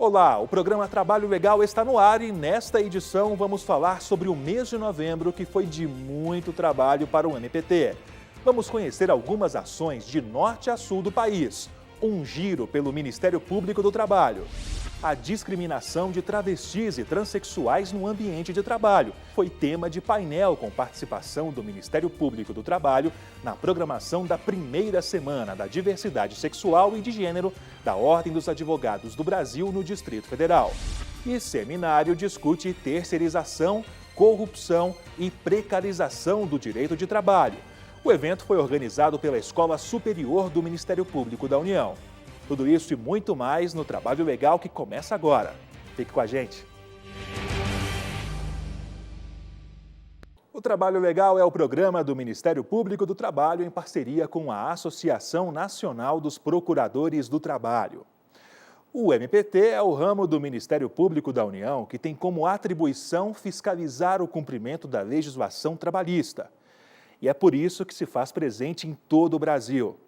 Olá, o programa Trabalho Legal está no ar e nesta edição vamos falar sobre o mês de novembro que foi de muito trabalho para o MPT. Vamos conhecer algumas ações de norte a sul do país. Um giro pelo Ministério Público do Trabalho. A discriminação de travestis e transexuais no ambiente de trabalho foi tema de painel com participação do Ministério Público do Trabalho na programação da primeira semana da diversidade sexual e de gênero da Ordem dos Advogados do Brasil no Distrito Federal. E seminário discute terceirização, corrupção e precarização do direito de trabalho. O evento foi organizado pela Escola Superior do Ministério Público da União. Tudo isso e muito mais no Trabalho Legal que começa agora. Fique com a gente. O Trabalho Legal é o programa do Ministério Público do Trabalho em parceria com a Associação Nacional dos Procuradores do Trabalho. O MPT é o ramo do Ministério Público da União que tem como atribuição fiscalizar o cumprimento da legislação trabalhista. E é por isso que se faz presente em todo o Brasil.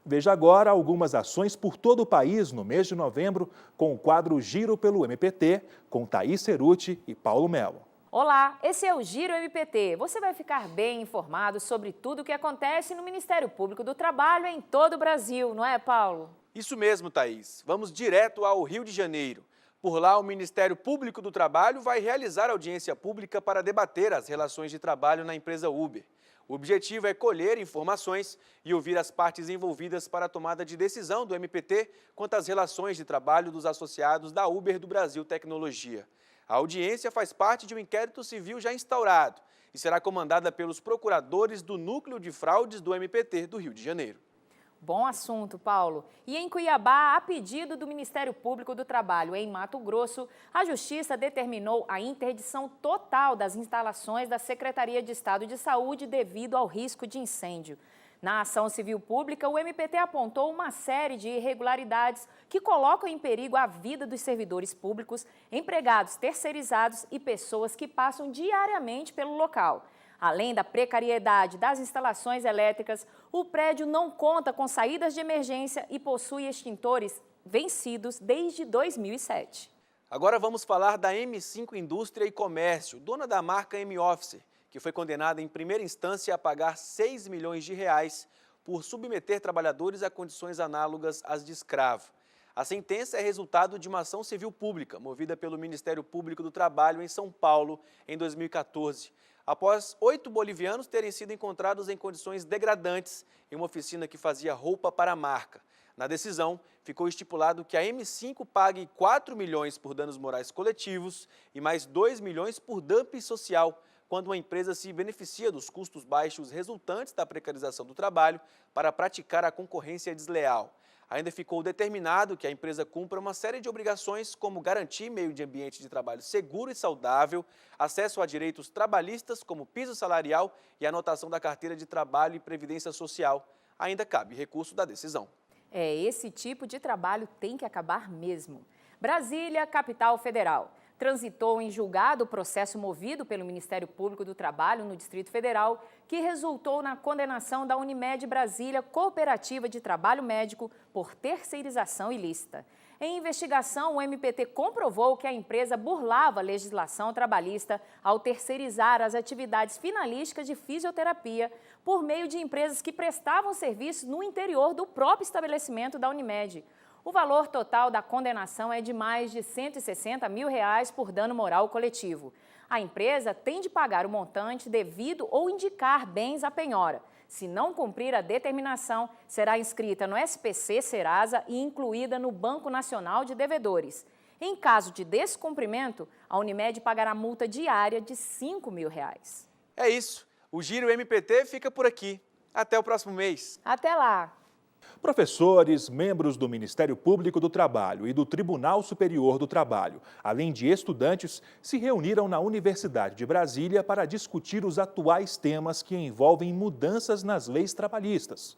Veja agora algumas ações por todo o país no mês de novembro com o quadro Giro pelo MPT, com Thaís Cerutti e Paulo Melo. Olá, esse é o Giro MPT. Você vai ficar bem informado sobre tudo o que acontece no Ministério Público do Trabalho em todo o Brasil, não é, Paulo? Isso mesmo, Thaís. Vamos direto ao Rio de Janeiro. Por lá, o Ministério Público do Trabalho vai realizar audiência pública para debater as relações de trabalho na empresa Uber. O objetivo é colher informações e ouvir as partes envolvidas para a tomada de decisão do MPT quanto às relações de trabalho dos associados da Uber do Brasil Tecnologia. A audiência faz parte de um inquérito civil já instaurado e será comandada pelos procuradores do Núcleo de Fraudes do MPT do Rio de Janeiro. Bom assunto, Paulo. E em Cuiabá, a pedido do Ministério Público do Trabalho em Mato Grosso, a Justiça determinou a interdição total das instalações da Secretaria de Estado de Saúde devido ao risco de incêndio. Na ação civil pública, o MPT apontou uma série de irregularidades que colocam em perigo a vida dos servidores públicos, empregados terceirizados e pessoas que passam diariamente pelo local. Além da precariedade das instalações elétricas, o prédio não conta com saídas de emergência e possui extintores vencidos desde 2007. Agora vamos falar da M5 Indústria e Comércio, dona da marca M-Office, que foi condenada em primeira instância a pagar R$6 milhões por submeter trabalhadores a condições análogas às de escravo. A sentença é resultado de uma ação civil pública, movida pelo Ministério Público do Trabalho em São Paulo em 2014. Após 8 bolivianos terem sido encontrados em condições degradantes em uma oficina que fazia roupa para a marca. Na decisão, ficou estipulado que a M5 pague R$4 milhões por danos morais coletivos e mais R$2 milhões por dumping social, quando uma empresa se beneficia dos custos baixos resultantes da precarização do trabalho para praticar a concorrência desleal. Ainda ficou determinado que a empresa cumpra uma série de obrigações, como garantir meio de ambiente de trabalho seguro e saudável, acesso a direitos trabalhistas, como piso salarial e anotação da carteira de trabalho e previdência social. Ainda cabe recurso da decisão. Esse tipo de trabalho tem que acabar mesmo. Brasília, capital federal. Transitou em julgado o processo movido pelo Ministério Público do Trabalho no Distrito Federal, que resultou na condenação da Unimed Brasília Cooperativa de Trabalho Médico por terceirização ilícita. Em investigação, o MPT comprovou que a empresa burlava a legislação trabalhista ao terceirizar as atividades finalísticas de fisioterapia por meio de empresas que prestavam serviços no interior do próprio estabelecimento da Unimed. O valor total da condenação é de mais de R$160 mil por dano moral coletivo. A empresa tem de pagar o montante devido ou indicar bens à penhora. Se não cumprir a determinação, será inscrita no SPC Serasa e incluída no Banco Nacional de Devedores. Em caso de descumprimento, a Unimed pagará multa diária de R$5 mil. É isso. O Giro MPT fica por aqui. Até o próximo mês. Até lá! Professores, membros do Ministério Público do Trabalho e do Tribunal Superior do Trabalho, além de estudantes, se reuniram na Universidade de Brasília para discutir os atuais temas que envolvem mudanças nas leis trabalhistas.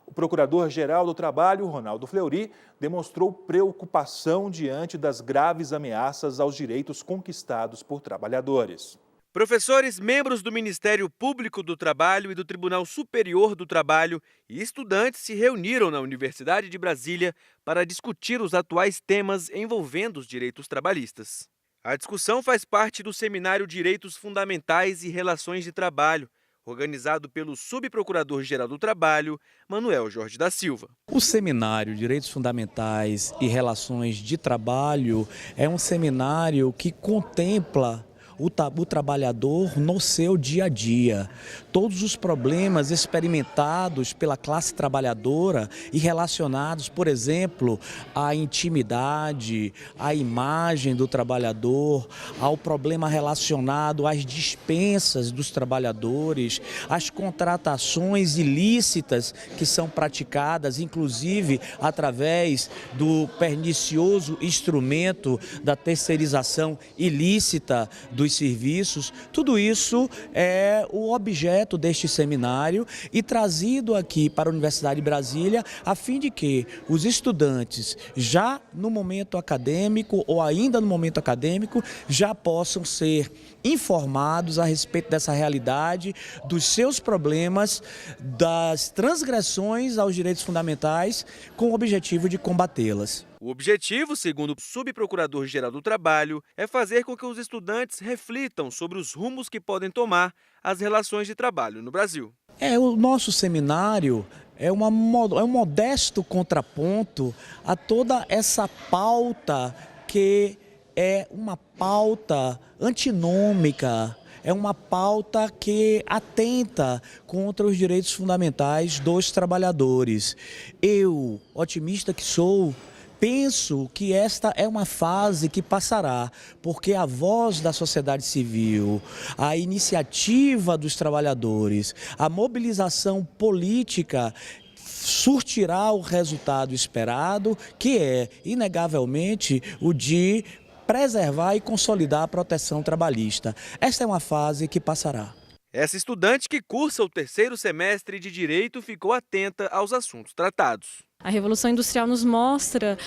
O Procurador-Geral do Trabalho, Ronaldo Fleury, demonstrou preocupação diante das graves ameaças aos direitos conquistados por trabalhadores. Professores, membros do Ministério Público do Trabalho e do Tribunal Superior do Trabalho e estudantes se reuniram na Universidade de Brasília para discutir os atuais temas envolvendo os direitos trabalhistas. A discussão faz parte do Seminário Direitos Fundamentais e Relações de Trabalho, organizado pelo Subprocurador-Geral do Trabalho, Manuel Jorge da Silva. O Seminário Direitos Fundamentais e Relações de Trabalho é um seminário que contempla o trabalhador no seu dia a dia. Todos os problemas experimentados pela classe trabalhadora e relacionados, por exemplo, à intimidade, à imagem do trabalhador, ao problema relacionado às dispensas dos trabalhadores, às contratações ilícitas que são praticadas, inclusive através do pernicioso instrumento da terceirização ilícita dos serviços. Tudo isso é o objeto deste seminário e trazido aqui para a Universidade de Brasília a fim de que os estudantes, já no momento acadêmico ou ainda no momento acadêmico, já possam ser informados a respeito dessa realidade, dos seus problemas, das transgressões aos direitos fundamentais, com o objetivo de combatê-las. O objetivo, segundo o Subprocurador-Geral do Trabalho, é fazer com que os estudantes reflitam sobre os rumos que podem tomar as relações de trabalho no Brasil. O nosso seminário é um modesto contraponto a toda essa pauta que é uma pauta antinômica, é uma pauta que atenta contra os direitos fundamentais dos trabalhadores. Eu, otimista que sou, penso que esta é uma fase que passará, porque a voz da sociedade civil, a iniciativa dos trabalhadores, a mobilização política surtirá o resultado esperado, que é, inegavelmente, o de preservar e consolidar a proteção trabalhista. Esta é uma fase que passará. Essa estudante que cursa o 3º semestre de Direito ficou atenta aos assuntos tratados. A Revolução Industrial nos mostra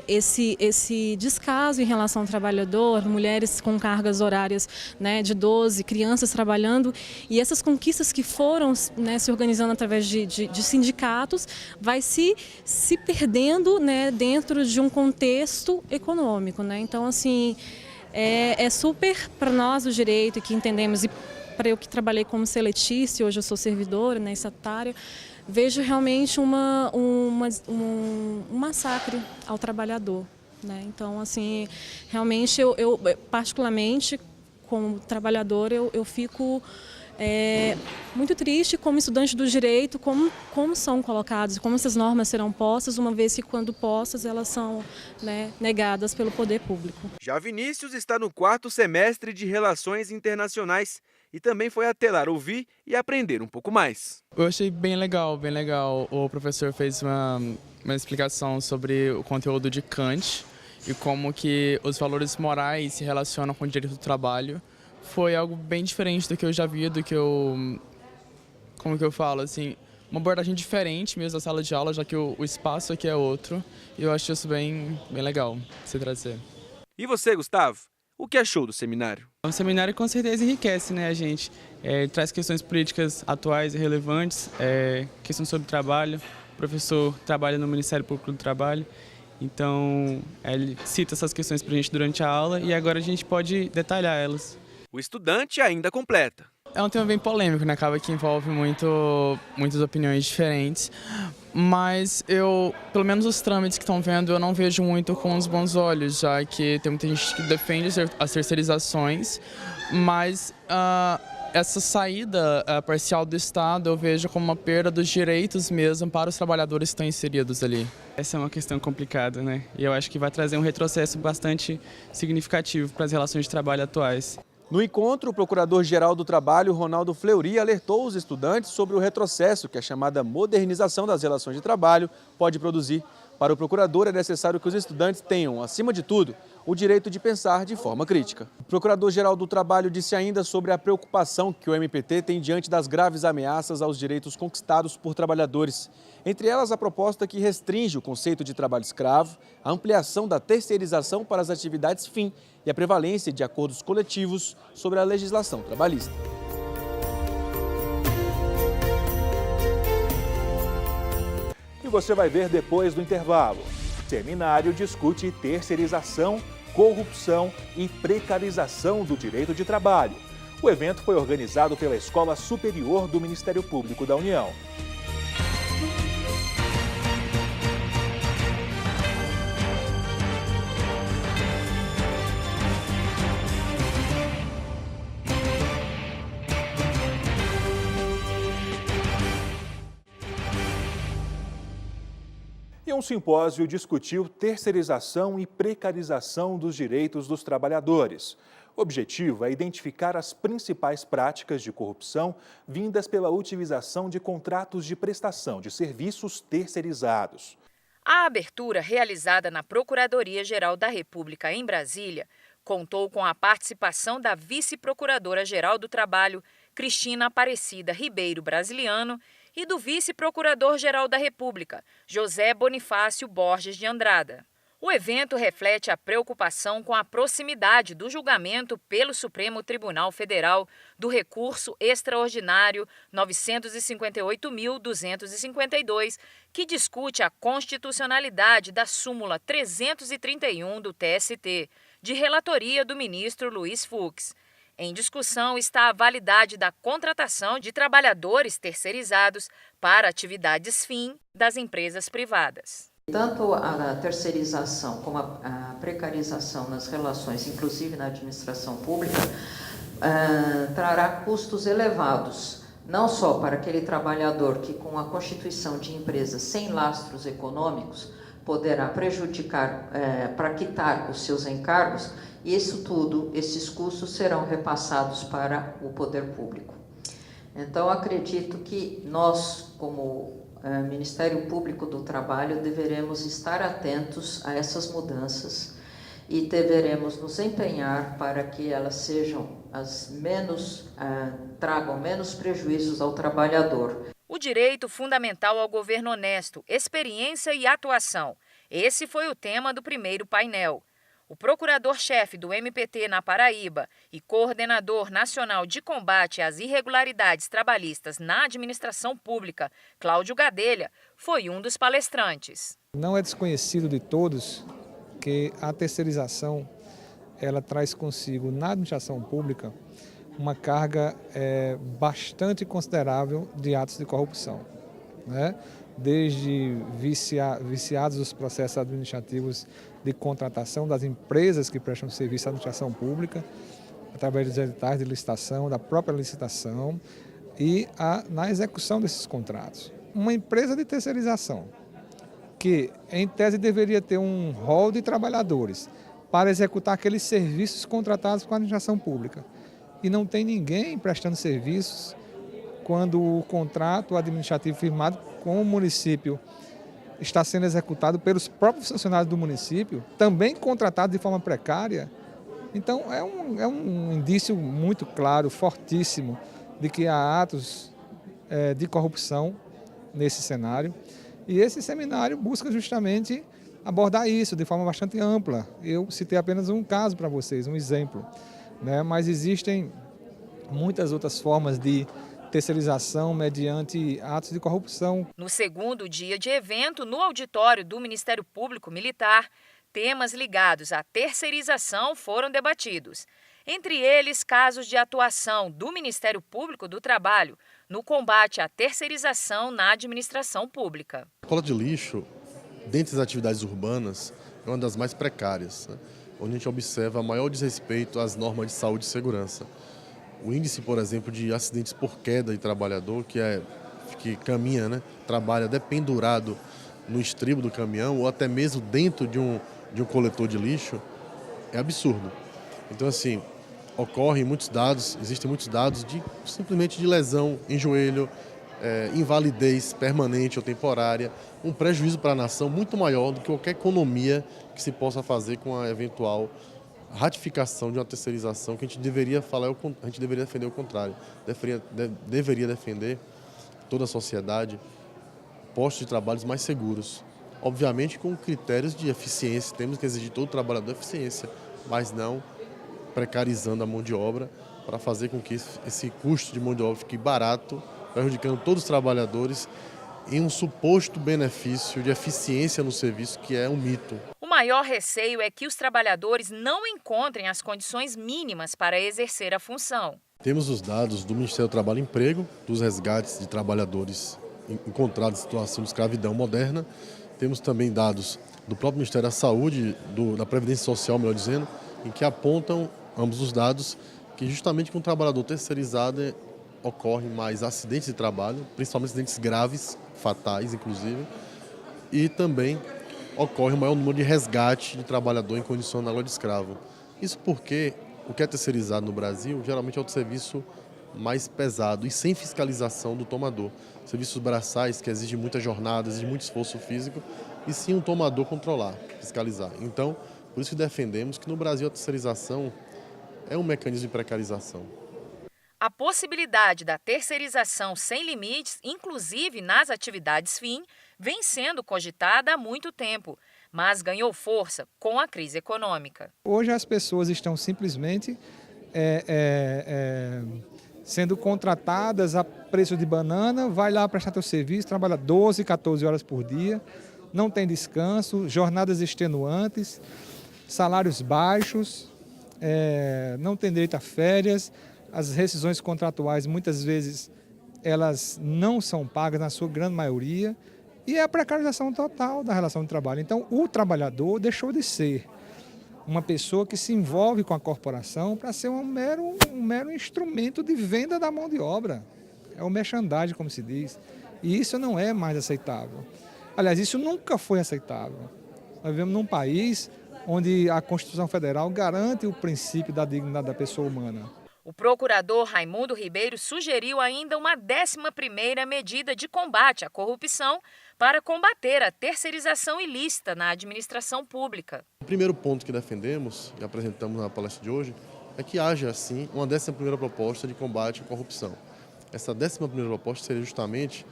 esse descaso em relação ao trabalhador, mulheres com cargas horárias, né, de 12, crianças trabalhando, e essas conquistas que foram, né, se organizando através de sindicatos, vai se perdendo, né, dentro de um contexto econômico, né? Então, assim, é super para nós do direito que entendemos, e para eu que trabalhei como seletista e hoje eu sou servidora, né, estatutária, vejo realmente um massacre ao trabalhador, né? Então, assim, realmente eu particularmente, como trabalhadora, eu fico muito triste como estudante do direito, como são colocados, como essas normas serão postas, uma vez que, quando postas, elas são, né, negadas pelo poder público. Já Vinícius está no 4º semestre de Relações Internacionais e também foi até lá ouvir e aprender um pouco mais. Eu achei bem legal, bem legal. O professor fez uma explicação sobre o conteúdo de Kant e como que os valores morais se relacionam com o direito do trabalho. Foi algo bem diferente do que eu já vi, como que eu falo, assim, uma abordagem diferente mesmo da sala de aula, já que o espaço aqui é outro, e eu acho isso bem legal de se trazer. E você, Gustavo? O que achou do seminário? O seminário com certeza enriquece, né, a gente. Traz questões políticas atuais e relevantes, questões sobre trabalho. O professor trabalha no Ministério Público do Trabalho, então ele cita essas questões para a gente durante a aula e agora a gente pode detalhar elas. O estudante ainda completa. É um tema bem polêmico, né? Acaba que envolve muitas opiniões diferentes, mas pelo menos os trâmites que estão vendo, eu não vejo muito com os bons olhos, já que tem muita gente que defende as terceirizações, mas essa saída parcial do Estado eu vejo como uma perda dos direitos mesmo para os trabalhadores que estão inseridos ali. Essa é uma questão complicada, né? E eu acho que vai trazer um retrocesso bastante significativo para as relações de trabalho atuais. No encontro, o Procurador-Geral do Trabalho, Ronaldo Fleury, alertou os estudantes sobre o retrocesso que a chamada modernização das relações de trabalho pode produzir Para o procurador, é necessário que os estudantes tenham, acima de tudo, o direito de pensar de forma crítica. O Procurador-Geral do Trabalho disse ainda sobre a preocupação que o MPT tem diante das graves ameaças aos direitos conquistados por trabalhadores. Entre elas, a proposta que restringe o conceito de trabalho escravo, a ampliação da terceirização para as atividades fim e a prevalência de acordos coletivos sobre a legislação trabalhista. E você vai ver depois do intervalo. Seminário discute terceirização, corrupção e precarização do direito de trabalho. O evento foi organizado pela Escola Superior do Ministério Público da União. E um simpósio discutiu terceirização e precarização dos direitos dos trabalhadores. O objetivo é identificar as principais práticas de corrupção vindas pela utilização de contratos de prestação de serviços terceirizados. A abertura realizada na Procuradoria-Geral da República em Brasília contou com a participação da Vice-Procuradora-Geral do Trabalho, Cristina Aparecida Ribeiro Brasiliano, e do Vice-Procurador-Geral da República, José Bonifácio Borges de Andrada. O evento reflete a preocupação com a proximidade do julgamento pelo Supremo Tribunal Federal do recurso extraordinário 958.252, que discute a constitucionalidade da súmula 331 do TST, de relatoria do ministro Luiz Fux. Em discussão está a validade da contratação de trabalhadores terceirizados para atividades fim das empresas privadas. Tanto a terceirização como a precarização nas relações, inclusive na administração pública, trará custos elevados, não só para aquele trabalhador que, com a constituição de empresas sem lastros econômicos, poderá prejudicar para quitar os seus encargos, e isso tudo, esses custos serão repassados para o poder público. Então, acredito que nós, como Ministério Público do Trabalho, deveremos estar atentos a essas mudanças e deveremos nos empenhar para que elas sejam tragam menos prejuízos ao trabalhador. O direito fundamental ao governo honesto, experiência e atuação. Esse foi o tema do primeiro painel. O procurador-chefe do MPT na Paraíba e coordenador nacional de combate às irregularidades trabalhistas na administração pública, Cláudio Gadelha, foi um dos palestrantes. Não é desconhecido de todos que a terceirização ela traz consigo na administração pública uma carga bastante considerável de atos de corrupção, né? Desde viciados os processos administrativos de contratação das empresas que prestam serviço à administração pública, através dos editais de licitação, da própria licitação e na execução desses contratos. Uma empresa de terceirização que, em tese, deveria ter um rol de trabalhadores para executar aqueles serviços contratados com a administração pública e não tem ninguém prestando serviços quando o contrato administrativo firmado com o município está sendo executado pelos próprios funcionários do município, também contratados de forma precária. Então, é um indício muito claro, fortíssimo, de que há atos de corrupção nesse cenário. E esse seminário busca justamente abordar isso de forma bastante ampla. Eu citei apenas um caso para vocês, um exemplo, né? Mas existem muitas outras formas de terceirização mediante atos de corrupção. No segundo dia de evento, no auditório do Ministério Público Militar, temas ligados à terceirização foram debatidos. Entre eles, casos de atuação do Ministério Público do Trabalho no combate à terceirização na administração pública. A coleta de lixo, dentre as atividades urbanas, é uma das mais precárias, né? Onde a gente observa maior desrespeito às normas de saúde e segurança. O índice, por exemplo, de acidentes por queda de trabalhador, que caminha, né, trabalha dependurado no estribo do caminhão ou até mesmo dentro de um coletor de lixo, é absurdo. Então, assim, existem muitos dados simplesmente de lesão em joelho, invalidez permanente ou temporária, um prejuízo para a nação muito maior do que qualquer economia que se possa fazer com a eventual ratificação de uma terceirização, que a gente deveria a gente deveria defender o contrário. Deveria defender toda a sociedade postos de trabalhos mais seguros. Obviamente com critérios de eficiência, temos que exigir todo trabalhador eficiência, mas não precarizando a mão de obra para fazer com que esse custo de mão de obra fique barato, prejudicando todos os trabalhadores em um suposto benefício de eficiência no serviço, que é um mito. O maior receio é que os trabalhadores não encontrem as condições mínimas para exercer a função. Temos os dados do Ministério do Trabalho e Emprego, dos resgates de trabalhadores encontrados em situação de escravidão moderna. Temos também dados do próprio Ministério da Saúde, da Previdência Social, melhor dizendo, em que apontam ambos os dados que justamente com o trabalhador terceirizado ocorrem mais acidentes de trabalho, principalmente acidentes graves, fatais inclusive, e também ocorre o maior número de resgate de trabalhador em condição análoga de escravo. Isso porque o que é terceirizado no Brasil geralmente é o serviço mais pesado e sem fiscalização do tomador. Serviços braçais que exigem muitas jornadas, exigem muito esforço físico, e sim um tomador controlar, fiscalizar. Então, por isso que defendemos que no Brasil a terceirização é um mecanismo de precarização. A possibilidade da terceirização sem limites, inclusive nas atividades fim, vem sendo cogitada há muito tempo, mas ganhou força com a crise econômica. Hoje as pessoas estão simplesmente sendo contratadas a preço de banana, vai lá prestar seu serviço, trabalha 12, 14 horas por dia, não tem descanso, jornadas extenuantes, salários baixos, não tem direito a férias, as rescisões contratuais muitas vezes elas não são pagas na sua grande maioria e é a precarização total da relação de trabalho. Então o trabalhador deixou de ser uma pessoa que se envolve com a corporação para ser um mero instrumento de venda da mão de obra. É o merchandising, como se diz. E isso não é mais aceitável. Aliás, isso nunca foi aceitável. Nós vivemos num país onde a Constituição Federal garante o princípio da dignidade da pessoa humana. O procurador Raimundo Ribeiro sugeriu ainda uma 11ª medida de combate à corrupção para combater a terceirização ilícita na administração pública. O primeiro ponto que defendemos e apresentamos na palestra de hoje é que haja, sim, uma 11ª proposta de combate à corrupção. Essa 11ª proposta seria justamente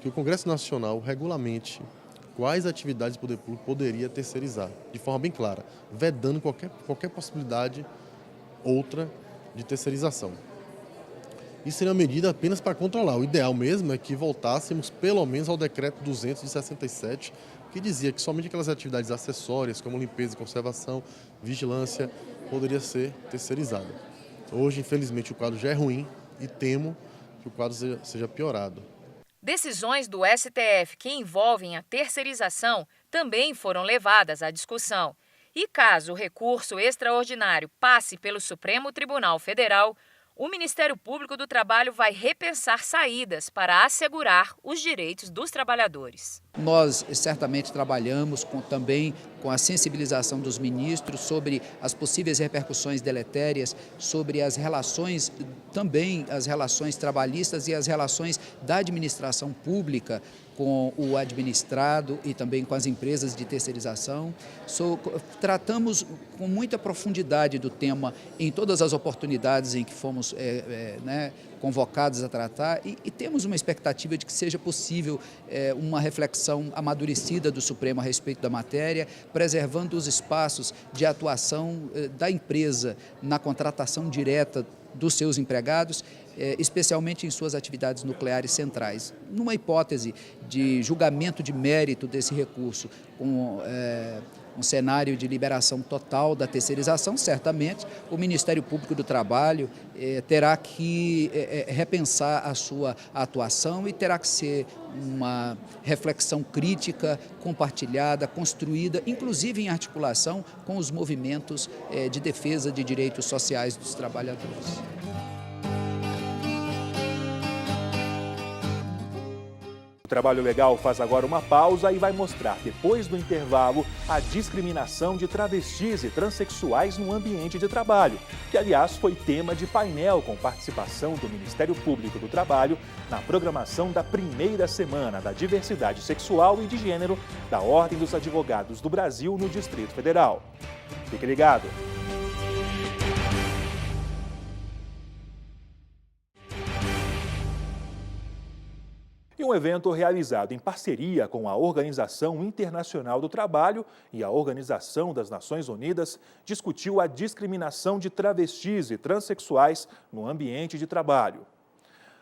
que o Congresso Nacional regulamente quais atividades o poder público poderia terceirizar, de forma bem clara, vedando qualquer possibilidade outra de terceirização. Isso seria uma medida apenas para controlar. O ideal mesmo é que voltássemos pelo menos ao decreto 200 de 67, que dizia que somente aquelas atividades acessórias, como limpeza e conservação, vigilância, poderia ser terceirizada. Hoje, infelizmente, o quadro já é ruim e temo que o quadro seja piorado. Decisões do STF que envolvem a terceirização também foram levadas à discussão. E caso o recurso extraordinário passe pelo Supremo Tribunal Federal, o Ministério Público do Trabalho vai repensar saídas para assegurar os direitos dos trabalhadores. Nós certamente trabalhamos também com a sensibilização dos ministros sobre as possíveis repercussões deletérias, sobre as relações, também as relações trabalhistas e as relações da administração pública com o administrado e também com as empresas de terceirização. Tratamos com muita profundidade do tema em todas as oportunidades em que fomos convocados a tratar e temos uma expectativa de que seja possível uma reflexão amadurecida do Supremo a respeito da matéria, preservando os espaços de atuação da empresa na contratação direta dos seus empregados, especialmente em suas atividades nucleares centrais. Numa hipótese de julgamento de mérito desse recurso, com um cenário de liberação total da terceirização, certamente o Ministério Público do Trabalho terá que repensar a sua atuação e terá que ser uma reflexão crítica, compartilhada, construída, inclusive em articulação com os movimentos de defesa de direitos sociais dos trabalhadores. Trabalho Legal faz agora uma pausa e vai mostrar, depois do intervalo, a discriminação de travestis e transexuais no ambiente de trabalho, que, aliás, foi tema de painel com participação do Ministério Público do Trabalho na programação da primeira semana da diversidade sexual e de gênero da Ordem dos Advogados do Brasil no Distrito Federal. Fique ligado! E um evento realizado em parceria com a Organização Internacional do Trabalho e a Organização das Nações Unidas discutiu a discriminação de travestis e transexuais no ambiente de trabalho.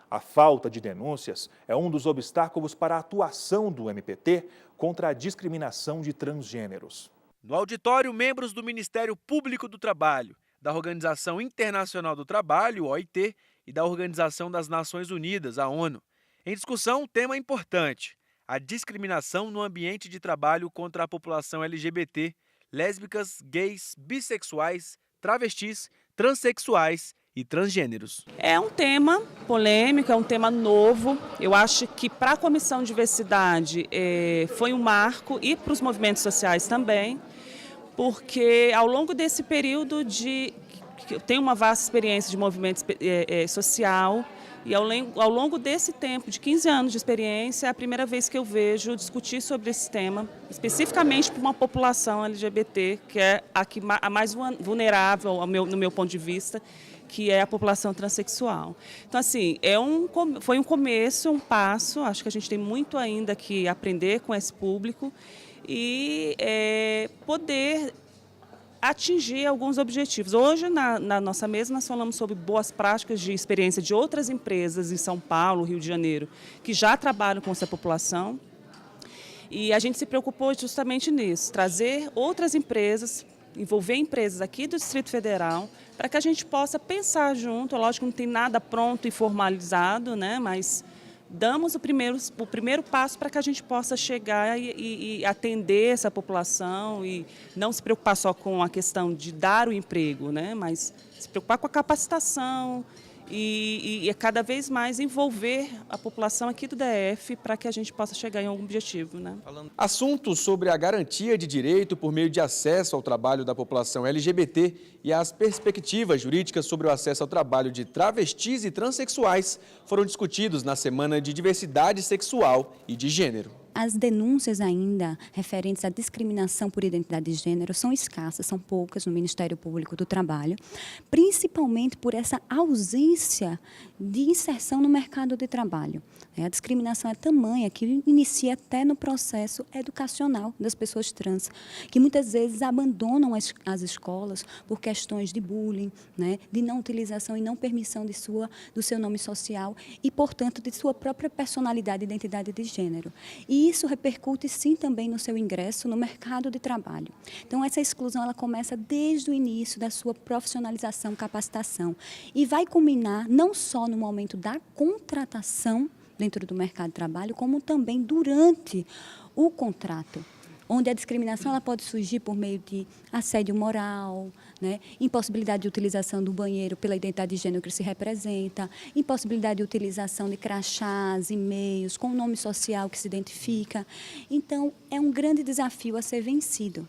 A falta de denúncias é um dos obstáculos para a atuação do MPT contra a discriminação de transgêneros. No auditório, membros do Ministério Público do Trabalho, da Organização Internacional do Trabalho, OIT, e da Organização das Nações Unidas, a ONU. Em discussão, um tema importante: a discriminação no ambiente de trabalho contra a população LGBT, lésbicas, gays, bissexuais, travestis, transexuais e transgêneros. É um tema polêmico, é um tema novo. Eu acho que para a Comissão de Diversidade foi um marco e para os movimentos sociais também, porque ao longo desse período eu tenho uma vasta experiência de movimento social, e ao longo desse tempo, de 15 anos de experiência, é a primeira vez que eu vejo discutir sobre esse tema, especificamente para uma população LGBT, que é a mais vulnerável, no meu ponto de vista, que é a população transexual. Então, assim, foi um começo, um passo. Acho que a gente tem muito ainda que aprender com esse público e poder atingir alguns objetivos. Hoje, na nossa mesa, nós falamos sobre boas práticas de experiência de outras empresas em São Paulo, Rio de Janeiro, que já trabalham com essa população. E a gente se preocupou justamente nisso, trazer outras empresas, envolver empresas aqui do Distrito Federal, para que a gente possa pensar junto. Lógico que não tem nada pronto e formalizado, né? Mas damos o primeiro passo para que a gente possa chegar e atender essa população e não se preocupar só com a questão de dar o emprego, né? Mas se preocupar com a capacitação e cada vez mais envolver a população aqui do DF para que a gente possa chegar em algum objetivo, né? Assuntos sobre a garantia de direito por meio de acesso ao trabalho da população LGBT e as perspectivas jurídicas sobre o acesso ao trabalho de travestis e transexuais foram discutidos na Semana de Diversidade Sexual e de Gênero. As denúncias ainda referentes à discriminação por identidade de gênero são escassas, são poucas no Ministério Público do Trabalho, principalmente por essa ausência de inserção no mercado de trabalho. A discriminação é tamanha que inicia até no processo educacional das pessoas trans, que muitas vezes abandonam as escolas por questões de bullying, né, de não utilização e não permissão do seu nome social e, portanto, de sua própria personalidade e identidade de gênero. E isso repercute, sim, também no seu ingresso no mercado de trabalho. Então, essa exclusão ela começa desde o início da sua profissionalização, capacitação, e vai culminar não só no momento da contratação dentro do mercado de trabalho, como também durante o contrato, onde a discriminação ela pode surgir por meio de assédio moral, né? Impossibilidade de utilização do banheiro pela identidade de gênero que se representa, impossibilidade de utilização de crachás, e-mails, com o nome social que se identifica. Então, é um grande desafio a ser vencido.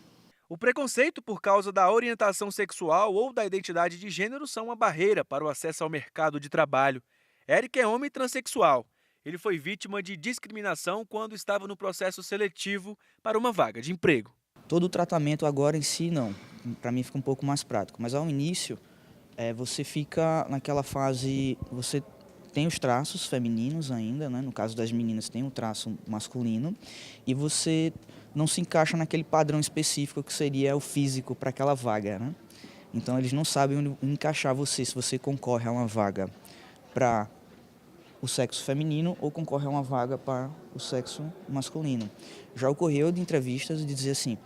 O preconceito por causa da orientação sexual ou da identidade de gênero são uma barreira para o acesso ao mercado de trabalho. Eric é homem transexual. Ele foi vítima de discriminação quando estava no processo seletivo para uma vaga de emprego. Todo o tratamento agora em si, não. Para mim fica um pouco mais prático. Mas ao início, você fica naquela fase, você tem os traços femininos ainda, né? No caso das meninas tem um traço masculino, e você não se encaixa naquele padrão específico que seria o físico para aquela vaga, né? Então eles não sabem onde encaixar você, se você concorre a uma vaga para o sexo feminino ou concorre a uma vaga para o sexo masculino. Já ocorreu de entrevistas de dizer assim,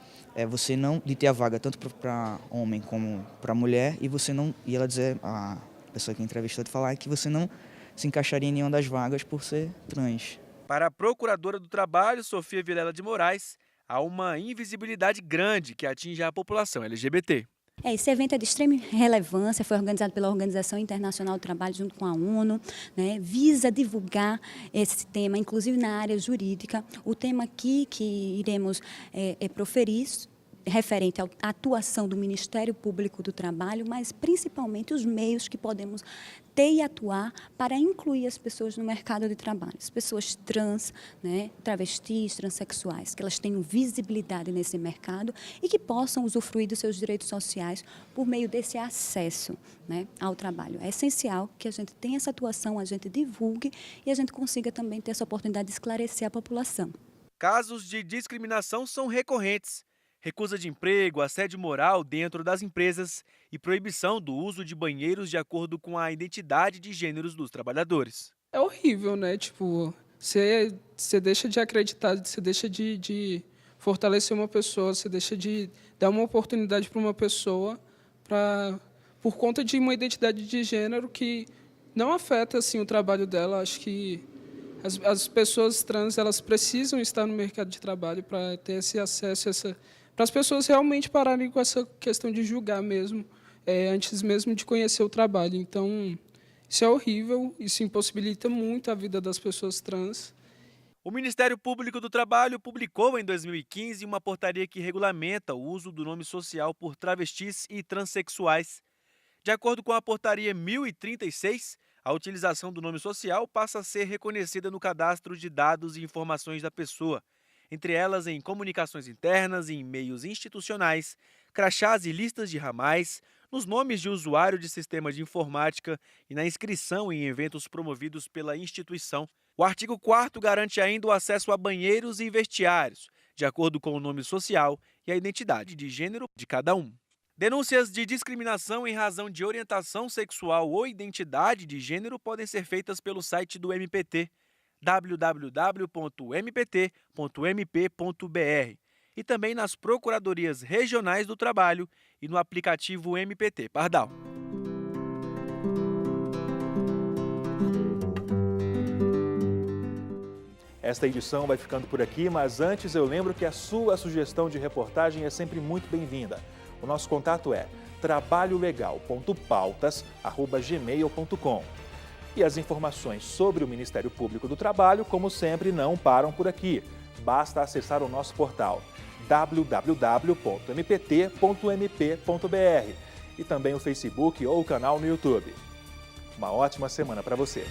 você não, de ter a vaga tanto para homem como para mulher, e ela dizer, a pessoa que entrevistou de falar que você não se encaixaria em nenhuma das vagas por ser trans. Para a Procuradora do Trabalho, Sofia Vilela de Moraes, há uma invisibilidade grande que atinge a população LGBT. Esse evento é de extrema relevância, foi organizado pela Organização Internacional do Trabalho junto com a ONU, né, visa divulgar esse tema, inclusive na área jurídica. O tema aqui que iremos proferir referente à atuação do Ministério Público do Trabalho, mas principalmente os meios que podemos ter e atuar para incluir as pessoas no mercado de trabalho. As pessoas trans, né, travestis, transexuais, que elas tenham visibilidade nesse mercado e que possam usufruir dos seus direitos sociais por meio desse acesso, né, ao trabalho. É essencial que a gente tenha essa atuação, a gente divulgue e a gente consiga também ter essa oportunidade de esclarecer a população. Casos de discriminação são recorrentes. Recusa de emprego, assédio moral dentro das empresas e proibição do uso de banheiros de acordo com a identidade de gêneros dos trabalhadores. É horrível, né? Tipo, você deixa de acreditar, você deixa de fortalecer uma pessoa, você deixa de dar uma oportunidade para uma pessoa por conta de uma identidade de gênero que não afeta assim, o trabalho dela. Acho que as pessoas trans elas precisam estar no mercado de trabalho para ter esse acesso, para as pessoas realmente pararem com essa questão de julgar mesmo, antes mesmo de conhecer o trabalho. Então, isso é horrível, isso impossibilita muito a vida das pessoas trans. O Ministério Público do Trabalho publicou em 2015 uma portaria que regulamenta o uso do nome social por travestis e transexuais. De acordo com a portaria 1036, a utilização do nome social passa a ser reconhecida no cadastro de dados e informações da pessoa, entre elas em comunicações internas, em meios institucionais, crachás e listas de ramais, nos nomes de usuário de sistema de informática e na inscrição em eventos promovidos pela instituição. O artigo 4º garante ainda o acesso a banheiros e vestiários, de acordo com o nome social e a identidade de gênero de cada um. Denúncias de discriminação em razão de orientação sexual ou identidade de gênero podem ser feitas pelo site do MPT, www.mpt.mp.br, e também nas Procuradorias Regionais do Trabalho e no aplicativo MPT Pardal. Esta edição vai ficando por aqui, mas antes eu lembro que a sua sugestão de reportagem é sempre muito bem-vinda. O nosso contato é trabalholegal.pautas@gmail.com. E as informações sobre o Ministério Público do Trabalho, como sempre, não param por aqui. Basta acessar o nosso portal www.mpt.mp.br e também o Facebook ou o canal no YouTube. Uma ótima semana para você!